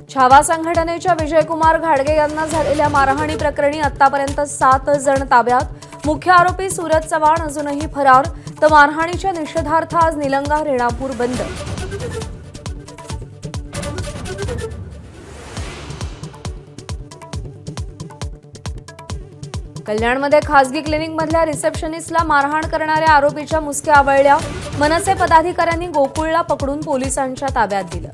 छावा संघटनेच्या विजयकुमार घाडगे यांना झालेल्या मारहाणी प्रकरणी आतापर्यंत 7 जण ताब्यात। मुख्य आरोपी सूरज चव्हाण अजूनही फरार। तर मारहाणीच्या निषेधार्थ आज निलंगा रेणापूर बंद। कल्याणमध्ये खासगी क्लिनिकमधल्या रिसेप्शनिस्टला मारहाण करणाऱ्या आरोपीच्या मुसक्या आवळल्या। मनसे पदाधिकाऱ्यांनी गोकुळला पकडून पोलिसांच्या ताब्यात दिलं।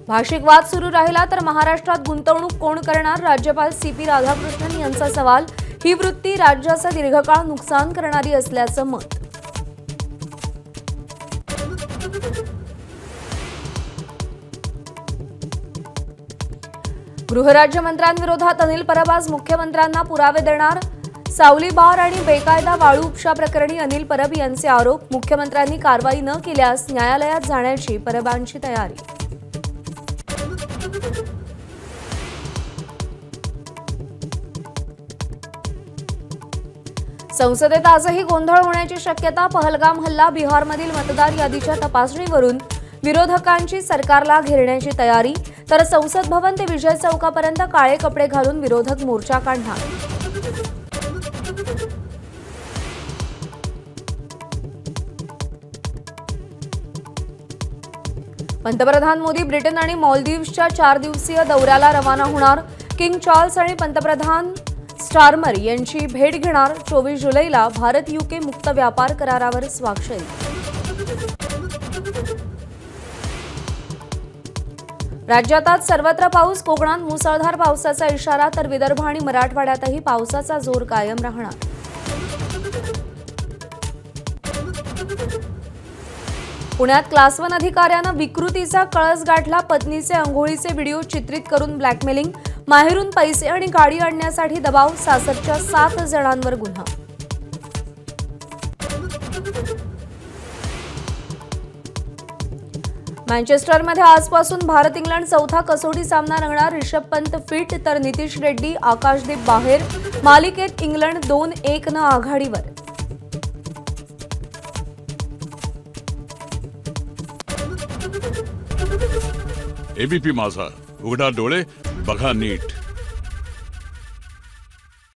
भाषिक वाद सुरू राहिला तर महाराष्ट्रात गुंतवणूक कोण करणार? राज्यपाल CP राधाकृष्णन यांचा सवाल। ही वृत्ती राज्याचं दीर्घकाळ नुकसान करणारी असल्याचं मत। गृहराज्यमंत्र्यांविरोधात अनिल परब आज मुख्यमंत्र्यांना पुरावे देणार। सावली बार आणि बेकायदा वाळू उपसा प्रकरणी अनिल परब यांचे आरोप। मुख्यमंत्र्यांनी कारवाई न केल्यास न्यायालयात जाण्याची परबांची तयारी। संसदेत आजही गोंधळ होण्याची शक्यता। पहलगाम हल्ला, बिहारमधील मतदार यादीच्या तपासणीवरून विरोधकांची सरकारला घेरण्याची तयारी। तर संसद भवन ते विजय चौकापर्यंत काळे कपडे घालून विरोधक मोर्चा काढणार। पंतप्रधान मोदी ब्रिटन आणि मालदीव्सच्या 4 दिवसीय दौऱ्याला रवाना होणार। किंग चार्ल्स आणि पंतप्रधान स्टारमर यांची भेट घेणार। 24 जुलैला भारत UK मुक्त व्यापार करारावर स्वाक्षरी। राज्यात आज सर्वत्र पाऊस। कोकणात मुसळधार पावसाचा इशारा, तर विदर्भ आणि मराठवाड्यातही पावसाचा जोर कायम राहणार। पुण्यात क्लास 1 अधिकाऱ्यानं विकृतीचा कळस गाठला। पत्नीचे अंघोळीचे व्हिडिओ चित्रित करून ब्लॅकमेलिंग, माहेरून पैसे आणि गाडी आणण्यासाठी दबाव। सासरच्या 7 जणांवर गुन्हा। मँचेस्टरमध्ये आजपासून भारत इंग्लंड चौथा कसोटी सामना रंगणार। ऋषभ पंत फिट, तर नितीश रेड्डी, आकाशदीप बाहेर। मालिकेत इंग्लंड 2-1 न आघाडीवर। ABP माझा, उघडा डोळे बघा नीट।